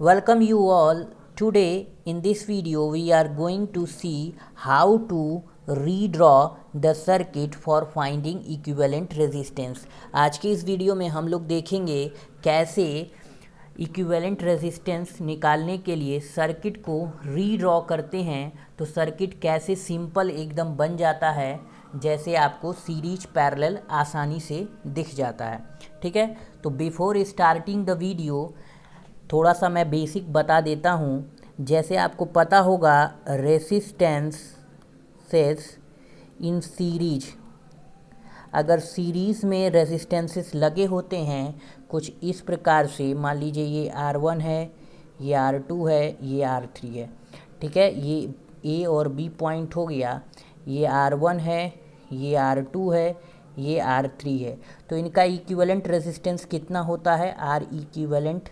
Welcome you all. Today in this video we are going to see how to redraw the circuit for finding equivalent resistance. आज की इस video में हम लोग देखेंगे कैसे इक्विवेलेंट रेजिस्टेंस निकालने के लिए सर्किट को रीड्रॉ करते हैं तो सर्किट कैसे सिंपल एकदम बन जाता है, जैसे आपको सीरीज पैरेलल आसानी से दिख जाता है। ठीक है, तो बिफोर स्टार्टिंग द वीडियो थोड़ा सा मैं बेसिक बता देता हूँ। जैसे आपको पता होगा रेसिस्टेंसेस इन सीरीज, अगर सीरीज़ में रेजिस्टेंसेस लगे होते हैं कुछ इस प्रकार से, मान लीजिए ये R1 है, ये R2 है, ये R3 है। ठीक है, ये A और B पॉइंट हो गया, ये R1 है, ये R2 है, ये R3 है। तो इनका इक्विवेलेंट रेजिस्टेंस कितना होता है? R equivalent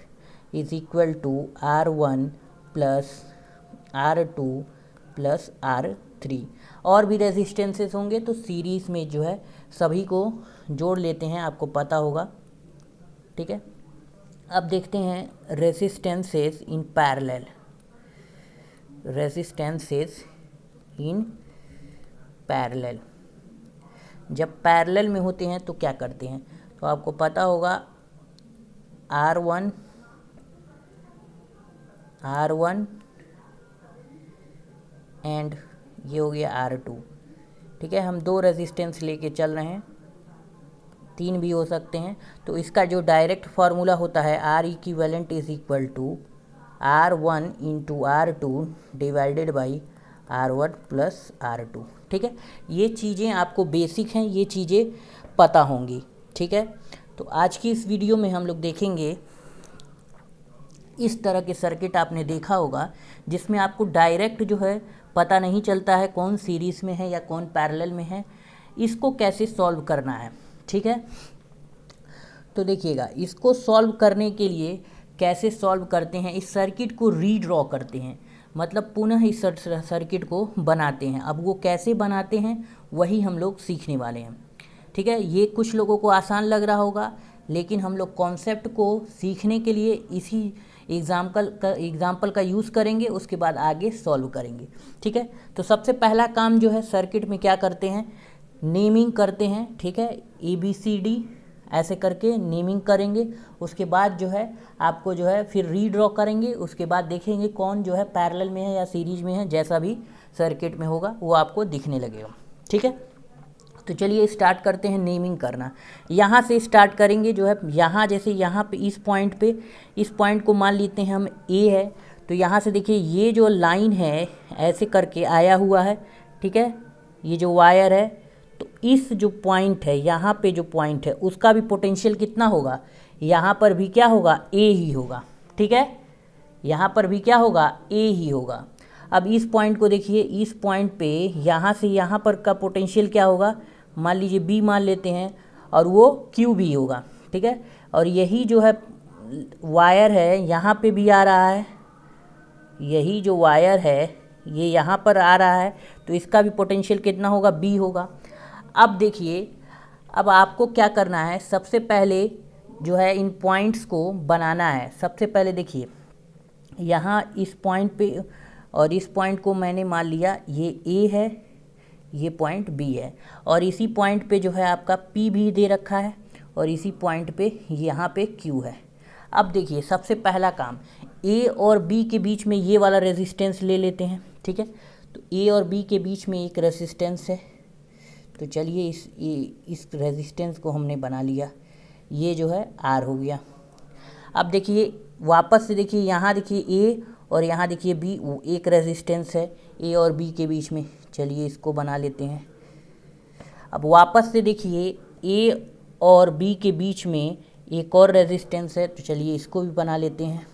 is equal to R1 plus R2 plus R3। और भी रेजिस्टेंसेस होंगे तो सीरीज़ में जो है सभी को जोड़ लेते हैं, आपको पता होगा। ठीक है, अब देखते हैं resistances in parallel. Resistances in parallel, जब पैरेलल में होते हैं तो क्या करते हैं? तो आपको पता होगा R1 एंड ये हो गया R2। ठीक है, हम दो रेजिस्टेंस लेके चल रहे हैं, तीन भी हो सकते हैं। तो इसका जो डायरेक्ट फार्मूला होता है R equivalent is equal to R1 into R2 divided by R1 plus R2। ठीक है, ये चीज़ें आपको बेसिक हैं, ये चीज़ें पता होंगी। ठीक है, तो आज की इस वीडियो में हम लोग देखेंगे इस तरह के सर्किट आपने देखा होगा जिसमें आपको डायरेक्ट जो है पता नहीं चलता है कौन सीरीज़ में है या कौन पैरेलल में है, इसको कैसे सॉल्व करना है। ठीक है, तो देखिएगा इसको सॉल्व करने के लिए कैसे सॉल्व करते हैं, इस सर्किट को रीड्रॉ करते हैं, मतलब पुनः इस सर्किट को बनाते हैं। अब वो कैसे बनाते हैं वही हम लोग सीखने वाले हैं। ठीक है, ये कुछ लोगों को आसान लग रहा होगा, लेकिन हम लोग कॉन्सेप्ट को सीखने के लिए इसी एग्जाम्पल का यूज़ करेंगे, उसके बाद आगे सॉल्व करेंगे। ठीक है, तो सबसे पहला काम जो है सर्किट में क्या करते हैं, नेमिंग करते हैं। ठीक है, ABCD ऐसे करके नेमिंग करेंगे। उसके बाद जो है आपको जो है फिर रीड्रॉ करेंगे, उसके बाद देखेंगे कौन जो है पैरेलल में है या सीरीज में है, जैसा भी सर्किट में होगा वो आपको दिखने लगेगा। ठीक है, तो चलिए स्टार्ट करते हैं नेमिंग करना। यहाँ से स्टार्ट करेंगे जो है, यहाँ जैसे यहाँ पे इस पॉइंट को मान लेते हैं हम A है। तो यहाँ से देखिए ये जो लाइन है ऐसे करके आया हुआ है। ठीक है, ये जो वायर है, तो इस जो पॉइंट है यहाँ पे जो पॉइंट है उसका भी पोटेंशियल कितना होगा? यहाँ पर भी क्या होगा? A ही होगा। ठीक है, यहाँ पर भी क्या होगा? A ही होगा। अब इस पॉइंट को देखिए, इस पॉइंट पे यहाँ से यहाँ पर का पोटेंशियल क्या होगा? मान लीजिए B मान लेते हैं, और वो QB होगा। ठीक है, और यही जो है वायर है यहाँ पे भी आ रहा है, यही जो वायर है ये यहाँ पर आ रहा है, तो इसका भी पोटेंशियल कितना होगा? B होगा। अब देखिए, अब आपको क्या करना है, सबसे पहले जो है इन पॉइंट्स को बनाना है। सबसे पहले देखिए यहाँ इस पॉइंट पे और इस पॉइंट को मैंने मान लिया ये A है, ये पॉइंट B है, और इसी पॉइंट पे जो है आपका P भी दे रखा है, और इसी पॉइंट पे यहाँ पे Q है। अब देखिए सबसे पहला काम, A और B के बीच में ये वाला रेजिस्टेंस ले लेते हैं। ठीक है, तो A और B के बीच में एक रेजिस्टेंस है, तो चलिए इस रेजिस्टेंस को हमने बना लिया, ये जो है R हो गया। अब देखिए वापस से देखिए, यहाँ देखिए A और यहाँ देखिए B, वो एक रेजिस्टेंस है A और B के बीच में, चलिए इसको बना लेते हैं। अब वापस से देखिए A और B के बीच में एक और रेजिस्टेंस है, तो चलिए इसको भी बना लेते हैं।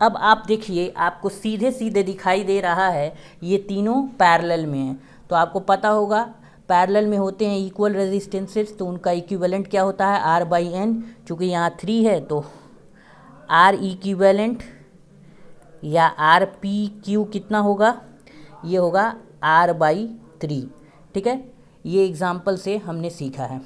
अब आप देखिए आपको सीधे सीधे दिखाई दे रहा है ये तीनों पैरेलल में हैं, तो आपको पता होगा पैरेलल में होते हैं इक्वल रेजिस्टेंसेस, तो उनका इक्विवेलेंट क्या होता है? R/N। चूँकि यहाँ 3 है तो R इक्विवेलेंट या RPQ कितना होगा? ये होगा R/3। ठीक है, ये एग्जाम्पल से हमने सीखा है।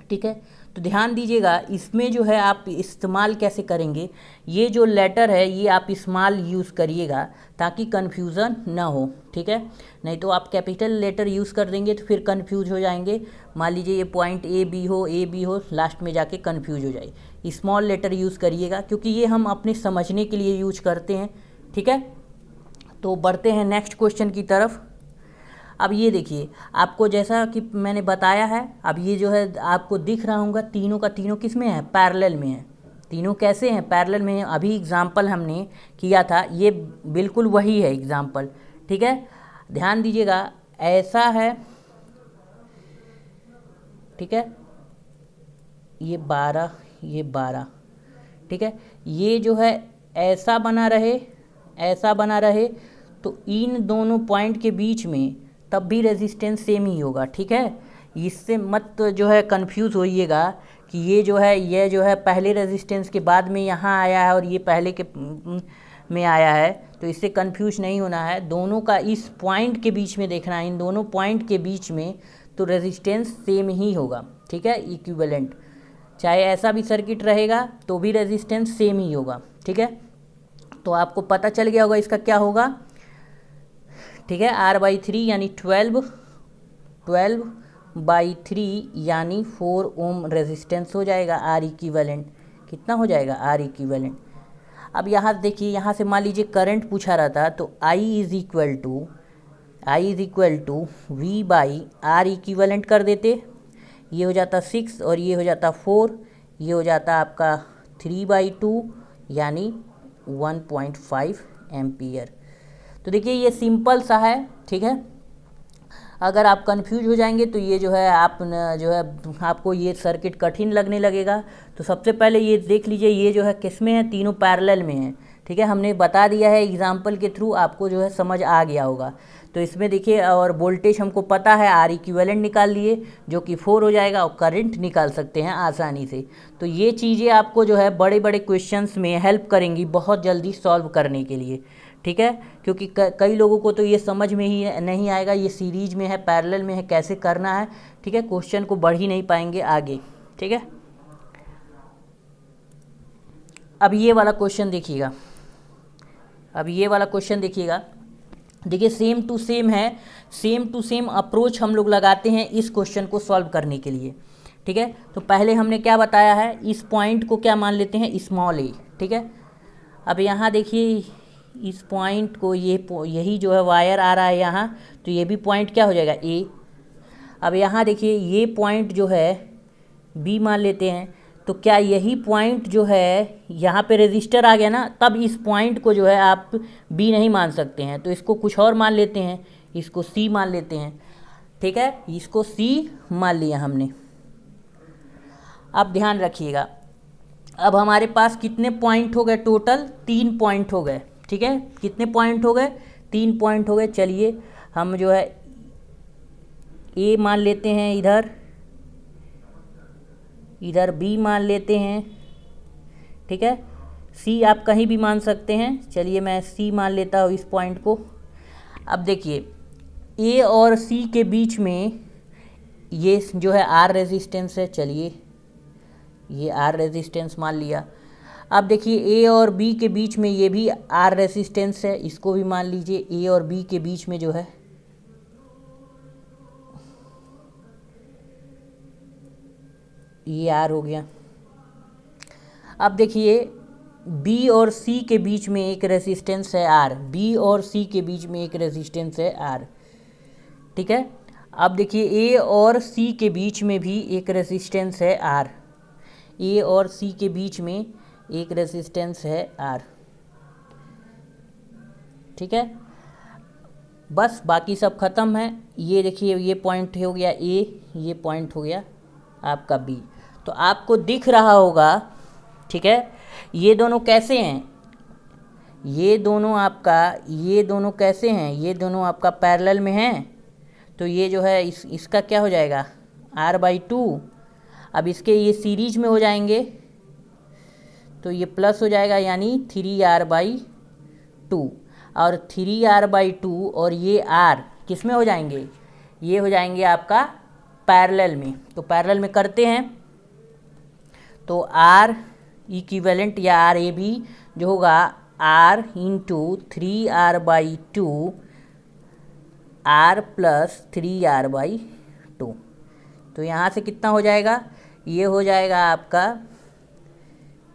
ठीक है, तो ध्यान दीजिएगा, इसमें जो है आप इस्तेमाल कैसे करेंगे, ये जो लेटर है ये आप स्मॉल यूज़ करिएगा ताकि कन्फ्यूज़न ना हो, ठीक है। नहीं तो आप कैपिटल लेटर यूज़ कर देंगे तो फिर कन्फ्यूज हो जाएंगे। मान लीजिए ये पॉइंट ए बी हो, लास्ट में जाके कन्फ्यूज हो जाए। स्मॉल लेटर यूज़ करिएगा क्योंकि ये हम अपने समझने के लिए यूज करते हैं, ठीक है। तो बढ़ते हैं नेक्स्ट क्वेश्चन की तरफ। अब ये देखिए, आपको जैसा कि मैंने बताया है, अब ये जो है आपको दिख रहा होगा तीनों का तीनों किस में है, पैरेलल में है। तीनों कैसे हैं, पैरेलल में हैं। अभी एग्जाम्पल हमने किया था, ये बिल्कुल वही है एग्जाम्पल, ठीक है। ध्यान दीजिएगा, ऐसा है, ठीक है, ये 12, ये 12, ठीक है। ये जो है ऐसा बना रहे, ऐसा बना रहे, तो इन दोनों पॉइंट के बीच में तब भी रेजिस्टेंस सेम ही होगा, ठीक है। इससे मत जो है कंफ्यूज होइएगा कि ये जो है पहले रेजिस्टेंस के बाद में यहाँ आया है और ये पहले के में आया है, तो इससे कंफ्यूज नहीं होना है। दोनों का इस पॉइंट के बीच में देखना है, इन दोनों पॉइंट के बीच में तो रेजिस्टेंस सेम ही होगा, ठीक है, इक्विवेलेंट। चाहे ऐसा भी सर्किट रहेगा तो भी रेजिस्टेंस सेम ही होगा, ठीक है। तो आपको पता चल गया होगा इसका क्या होगा, ठीक है। R/3 यानी 12/3 यानी 4 ओम रेजिस्टेंस हो जाएगा। R इक्विवेलेंट कितना हो जाएगा, R इक्विवेलेंट। अब यहाँ देखिए, यहाँ से मान लीजिए करंट पूछा रहा था, तो I is equal to V/R equivalent कर देते। ये हो जाता 6 और ये हो जाता 4, ये हो जाता आपका 3/2 यानी 1.5 एम्पियर। तो देखिए ये सिंपल सा है, ठीक है। अगर आप कंफ्यूज हो जाएंगे तो ये जो है आपको ये सर्किट कठिन लगने लगेगा। तो सबसे पहले ये देख लीजिए, ये जो है किस में है, तीनों पैरेलल में है, ठीक है। हमने बता दिया है एग्जाम्पल के थ्रू, आपको जो है समझ आ गया होगा। तो इसमें देखिए, और वोल्टेज हमको पता है, R इक्विवेलेंट निकाल लिए जो कि 4 हो जाएगा, और करंट निकाल सकते हैं आसानी से। तो ये चीज़ें आपको जो है बड़े बड़े क्वेश्चंस में हेल्प करेंगी बहुत जल्दी सॉल्व करने के लिए, ठीक है। क्योंकि कई लोगों को तो ये समझ में ही नहीं आएगा, ये सीरीज में है, पैरेलल में है, कैसे करना है, ठीक है। क्वेश्चन को बढ़ ही नहीं पाएंगे आगे, ठीक है। अब ये वाला क्वेश्चन देखिएगा, देखिए सेम टू सेम है, सेम टू सेम अप्रोच हम लोग लगाते हैं इस क्वेश्चन को सॉल्व करने के लिए, ठीक है। तो पहले हमने क्या बताया है, इस पॉइंट को क्या मान लेते हैं, स्मॉल ए, ठीक है। अब यहाँ देखिए, इस पॉइंट को यही जो है वायर आ रहा है यहाँ, तो ये भी पॉइंट क्या हो जाएगा, ए। अब यहाँ देखिए, ये पॉइंट जो है बी मान लेते हैं, तो क्या यही पॉइंट जो है यहाँ पे रेजिस्टर आ गया ना, तब इस पॉइंट को जो है आप बी नहीं मान सकते हैं, तो इसको कुछ और मान लेते हैं, इसको सी मान लेते हैं, ठीक है। इसको सी मान लिया हमने। अब ध्यान रखिएगा, अब हमारे पास कितने पॉइंट हो गए, टोटल 3 पॉइंट हो गए, ठीक है। कितने पॉइंट हो गए, 3 पॉइंट हो गए। चलिए हम जो है ए मान लेते हैं, इधर बी मान लेते हैं, ठीक है। सी आप कहीं भी मान सकते हैं, चलिए मैं सी मान लेता हूँ इस पॉइंट को। अब देखिए, ए और सी के बीच में ये जो है आर रेजिस्टेंस है, चलिए ये आर रेजिस्टेंस मान लिया। अब देखिए, ए और बी के बीच में ये भी आर रेजिस्टेंस है, इसको भी मान लीजिए। ए और बी के बीच में जो है ये आर हो गया। अब देखिए, बी और सी के बीच में एक रेजिस्टेंस है आर, बी और सी के बीच में एक रेजिस्टेंस है आर, ठीक है। अब देखिए, ए और सी के बीच में भी एक रेजिस्टेंस है आर, ए और सी के बीच में एक रेजिस्टेंस है आर, ठीक है। बस बाकी सब ख़त्म है। ये देखिए, ये पॉइंट हो गया ए, ये पॉइंट हो गया आपका बी। तो आपको दिख रहा होगा, ठीक है, ये दोनों कैसे हैं, ये दोनों कैसे हैं, ये दोनों आपका पैरेलल में हैं। तो ये जो है इसका क्या हो जाएगा, R/2। अब इसके ये सीरीज में हो जाएंगे तो ये प्लस हो जाएगा, यानी 3R/2, और 3R/2 और ये R किस में हो जाएंगे, ये हो जाएंगे आपका पैरेलल में। तो पैरेलल में करते हैं, तो आर इक्विवेलेंट या आर ए बी जो होगा are into 3r/2 r plus 3r/2। तो यहाँ से कितना हो जाएगा, ये हो जाएगा आपका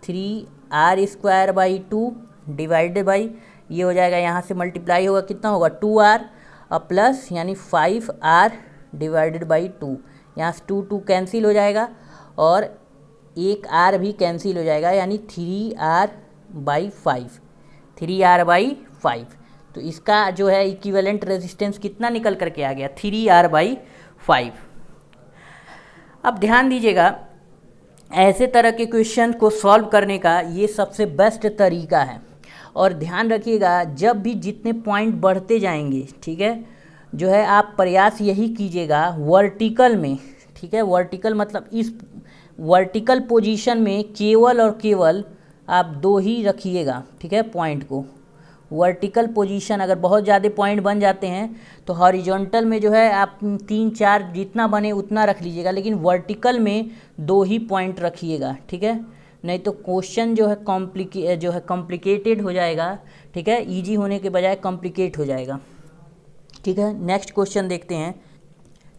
3r² डिवाइडेड बाई, ये हो जाएगा यहाँ से मल्टीप्लाई होगा, कितना होगा 2r और प्लस यानी 5r डिवाइडेड बाई 2। यहाँ से 2 कैंसिल हो जाएगा और एक r भी कैंसिल हो जाएगा, यानी 3r/5 3r/5। तो इसका जो है इक्विवेलेंट रेजिस्टेंस कितना निकल करके आ गया 3r/5। अब ध्यान दीजिएगा, ऐसे तरह के क्वेश्चन को सॉल्व करने का ये सबसे बेस्ट तरीका है। और ध्यान रखिएगा, जब भी जितने पॉइंट बढ़ते जाएंगे, ठीक है, जो है आप प्रयास यही कीजिएगा वर्टिकल में, ठीक है, वर्टिकल मतलब इस वर्टिकल पोजीशन में केवल और केवल आप 2 ही रखिएगा, ठीक है, पॉइंट को। वर्टिकल पोजीशन अगर बहुत ज़्यादा पॉइंट बन जाते हैं तो हॉरिजॉन्टल में जो है आप 3-4 जितना बने उतना रख लीजिएगा, लेकिन वर्टिकल में 2 ही पॉइंट रखिएगा, ठीक है, नहीं तो क्वेश्चन जो है कॉम्प्लिकेटेड हो जाएगा, ठीक है, इजी होने के बजाय कॉम्प्लिकेट हो जाएगा, ठीक है। नेक्स्ट क्वेश्चन देखते हैं।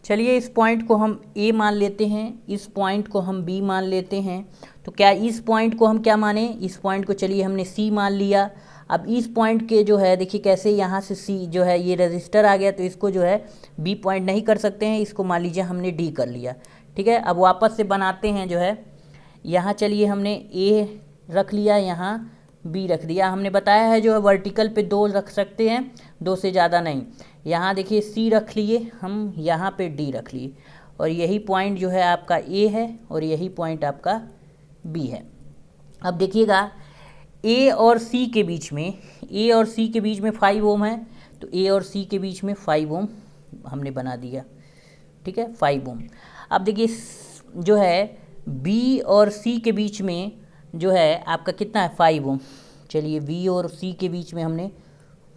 चलिए, इस पॉइंट को हम ए मान लेते हैं, इस पॉइंट को हम बी मान लेते हैं। तो क्या इस पॉइंट को हम क्या माने, इस पॉइंट को चलिए हमने सी मान लिया। अब इस पॉइंट के जो है देखिए कैसे यहाँ से सी जो है ये रजिस्टर आ गया, तो इसको जो है बी पॉइंट नहीं कर सकते हैं, इसको मान लीजिए हमने डी कर लिया, ठीक है। अब वापस से बनाते हैं, जो है यहाँ चलिए हमने ए रख लिया, यहाँ बी रख दिया। हमने बताया है जो है वर्टिकल पे 2 रख सकते हैं, 2 से ज़्यादा नहीं। यहाँ देखिए सी रख लिए हम, यहाँ पे डी रख लिए, और यही पॉइंट जो है आपका ए है और यही पॉइंट आपका बी है। अब देखिएगा ए और सी के बीच में, ए और सी के बीच में 5 ओम है, तो ए और सी के बीच में 5 ओम हमने बना दिया, ठीक है, 5 ओम। अब देखिए जो है बी और सी के बीच में जो है आपका कितना है 5 ओम। चलिए बी और सी के बीच में हमने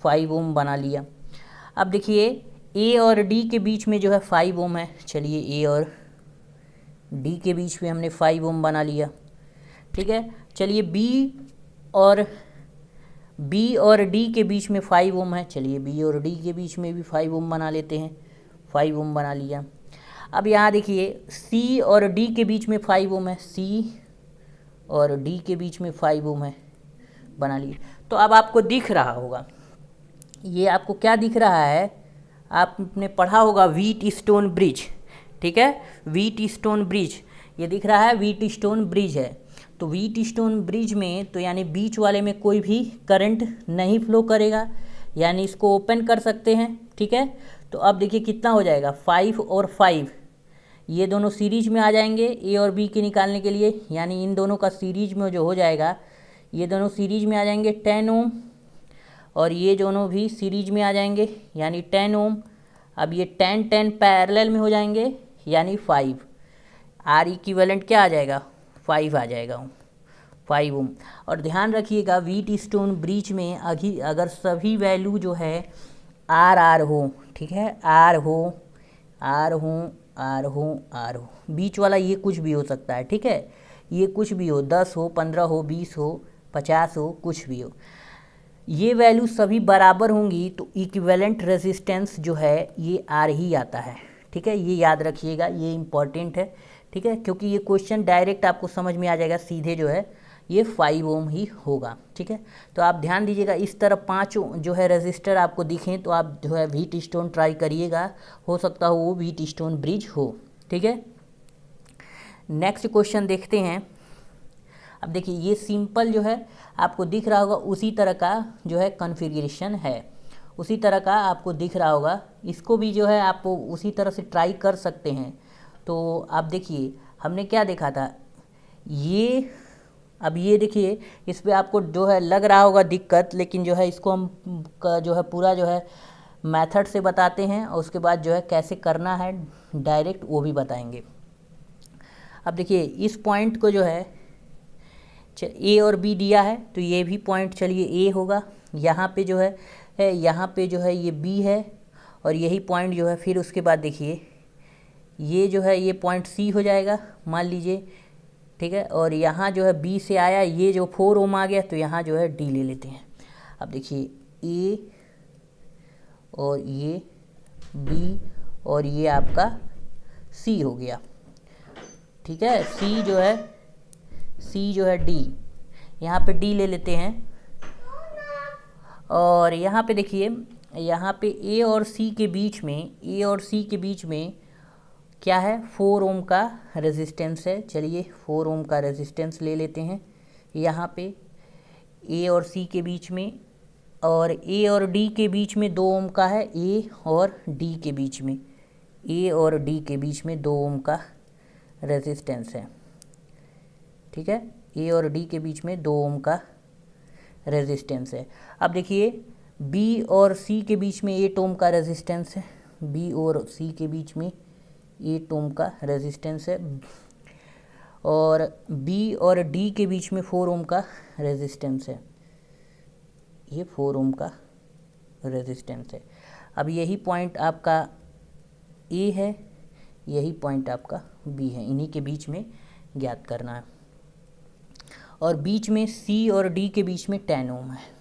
5 ओम बना लिया। अब देखिए ए और डी के बीच में जो है 5 ओम है, चलिए ए और डी के बीच में हमने 5 ओम बना लिया, ठीक है। चलिए बी और डी के बीच में 5 ओम है, चलिए बी और डी के बीच में भी 5 ओम बना लेते हैं, 5 ओम बना लिया। अब यहाँ देखिए सी और डी के बीच में 5 ओम है, सी और डी के बीच में 5 ओम है, बना लिए। तो अब आपको दिख रहा होगा, ये आपको क्या दिख रहा है, आपने पढ़ा होगा व्हीट स्टोन ब्रिज, ठीक है, व्हीट स्टोन ब्रिज ये दिख रहा है, व्हीट स्टोन ब्रिज है। तो व्हीट स्टोन ब्रिज में तो यानी बीच वाले में कोई भी करंट नहीं फ्लो करेगा, यानी इसको ओपन कर सकते हैं, ठीक है। तो अब देखिए कितना हो जाएगा 5 और 5, ये दोनों सीरीज में आ जाएंगे ए और बी के निकालने के लिए, यानी इन दोनों का सीरीज में जो हो जाएगा, ये दोनों सीरीज में आ जाएंगे 10 ओम, और ये दोनों भी सीरीज में आ जाएंगे यानी 10 ओम। अब ये 10 पैरेलल में हो जाएंगे यानी 5, आर इक्विवेलेंट क्या आ जाएगा 5 आ जाएगा, 5 ओम। और ध्यान रखिएगा व्हीट स्टोन ब्रिज में अगर सभी वैल्यू जो है आर हो, ठीक है, आर हो, बीच वाला ये कुछ भी हो सकता है, ठीक है, ये कुछ भी हो, 10 हो, 15 हो, 20 हो, 50 हो, कुछ भी हो, ये वैल्यू सभी बराबर होंगी तो इक्विवेलेंट रेजिस्टेंस जो है ये आर ही आता है, ठीक है, ये याद रखिएगा, ये इम्पॉर्टेंट है, ठीक है, क्योंकि ये क्वेश्चन डायरेक्ट आपको समझ में आ जाएगा, सीधे जो है ये 5 ओम ही होगा, ठीक है। तो आप ध्यान दीजिएगा, इस तरह 5 जो है रजिस्टर आपको दिखें तो आप जो है व्हीट स्टोन ट्राई करिएगा, हो सकता हो वो व्हीट स्टोन ब्रिज हो, ठीक है। नेक्स्ट क्वेश्चन देखते हैं। अब देखिए ये सिंपल जो है आपको दिख रहा होगा, उसी तरह का जो है कॉन्फ़िगरेशन है, उसी तरह का आपको दिख रहा होगा, इसको भी जो है आप उसी तरह से ट्राई कर सकते हैं। तो आप देखिए हमने क्या देखा था, ये अब ये देखिए इस पे आपको जो है लग रहा होगा दिक्कत, लेकिन जो है इसको हम जो है पूरा जो है मेथड से बताते हैं, और उसके बाद जो है कैसे करना है डायरेक्ट वो भी बताएंगे। अब देखिए इस पॉइंट को जो है ए और बी दिया है, तो ये भी पॉइंट चलिए ए होगा, यहाँ पे जो है यहाँ पे जो है ये बी है, और यही पॉइंट जो है फिर उसके बाद देखिए ये जो है ये पॉइंट सी हो जाएगा, मान लीजिए ठीक है। और यहाँ जो है बी से आया, ये जो 4 ओम आ गया, तो यहाँ जो है डी ले लेते हैं। अब देखिए ए और ये बी और ये आपका सी हो गया, ठीक है। सी जो है डी, यहाँ पे डी ले लेते हैं। और यहाँ पे देखिए, यहाँ पे ए और सी के बीच में क्या है, 4 ओम का रेजिस्टेंस है। चलिए 4 ओम का रेजिस्टेंस ले लेते हैं यहाँ पे ए और सी के बीच में। और ए और डी के बीच में 2 ओम का है, ए और डी के बीच में 2 ओम का रेजिस्टेंस है, ठीक है। ए और डी के बीच में 2 ओम का रेजिस्टेंस है। अब देखिए बी और सी के बीच में 8 ओम का रेजिस्टेंस है, बी और सी के बीच में 8 ओम का रेजिस्टेंस है। और बी और डी के बीच में 4 ओम का रेजिस्टेंस है, ये 4 ओम का रेजिस्टेंस है। अब यही पॉइंट आपका ए है, यही पॉइंट आपका बी है, इन्हीं के बीच में ज्ञात करना है। और बीच में सी और डी के बीच में 10 ओम है।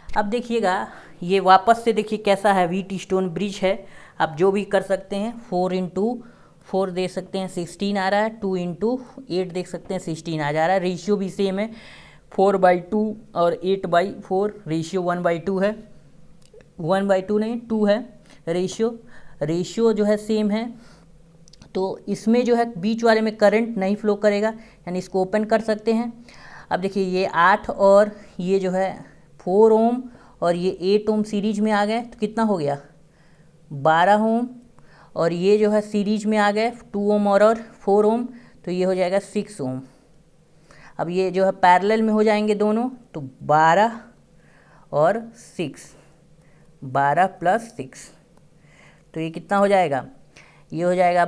अब देखिएगा, ये वापस से देखिए कैसा है, व्हीट स्टोन ब्रिज है। आप जो भी कर सकते हैं, 4 इंटू 4 दे सकते हैं, 16 आ रहा है। 2 इंटू 8 देख सकते हैं, 16 आ जा रहा है। रेशियो भी सेम है, 4/2 और 8/4, रेशियो 1/2 है। 1/2 नहीं, 2 है रेशियो जो है सेम है। तो इसमें जो है बीच वाले में करंट नहीं फ्लो करेगा, यानी इसको ओपन कर सकते हैं। अब देखिए ये 8 और ये जो है 4 ओम और ये 8 ओम सीरीज में आ गए, तो कितना हो गया 12 ओम। और ये जो है सीरीज में आ गए 2 ओम और 4 ओम, तो ये हो जाएगा 6 ओम। अब ये जो है पैरेलल में हो जाएंगे दोनों, तो 12 और 6, 12 + 6, तो ये कितना हो जाएगा, ये हो जाएगा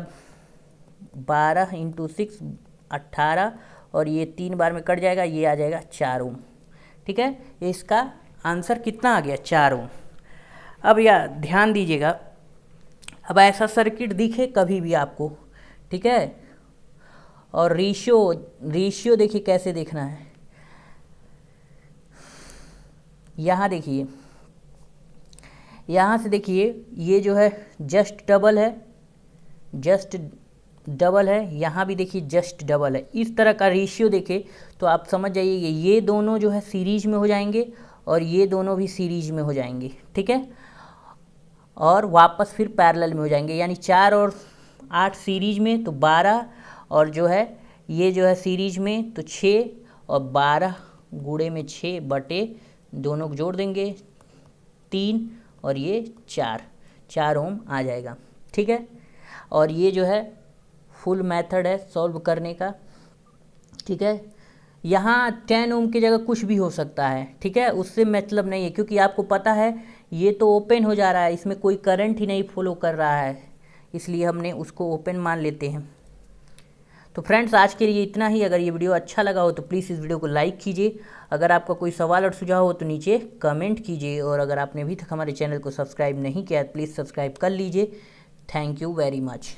12 × 6 18, और ये 3 बार में कट जाएगा, ये आ जाएगा 4 ओम, ठीक है। इसका आंसर कितना आ गया, 4 ओम। अब या ध्यान दीजिएगा, अब ऐसा सर्किट दिखे कभी भी आपको, ठीक है। और रेशियो देखिए कैसे देखना है। यहाँ देखिए, यहाँ से देखिए ये जो है जस्ट डबल है, यहाँ भी देखिए जस्ट डबल है। इस तरह का रेशियो देखे तो आप समझ जाइए ये दोनों जो है सीरीज में हो जाएंगे और ये दोनों भी सीरीज में हो जाएंगे, ठीक है। और वापस फिर पैरेलल में हो जाएंगे, यानी 4 और 8 सीरीज में तो 12, और जो है ये जो है सीरीज में तो 6, और 12 गुणे में 6 बटे दोनों को जोड़ देंगे 3, और ये 4 ओम आ जाएगा, ठीक है। और ये जो है फुल मेथड है सॉल्व करने का, ठीक है। यहाँ 10 ओम की जगह कुछ भी हो सकता है, ठीक है, उससे मतलब नहीं है, क्योंकि आपको पता है ये तो ओपन हो जा रहा है, इसमें कोई करंट ही नहीं फॉलो कर रहा है, इसलिए हमने उसको ओपन मान लेते हैं। तो फ्रेंड्स आज के लिए इतना ही। अगर ये वीडियो अच्छा लगा हो तो प्लीज़ इस वीडियो को लाइक कीजिए। अगर आपका कोई सवाल और सुझाव हो तो नीचे कमेंट कीजिए, और अगर आपने अभी तक हमारे चैनल को सब्सक्राइब नहीं किया है प्लीज़ सब्सक्राइब कर लीजिए। Thank you very much.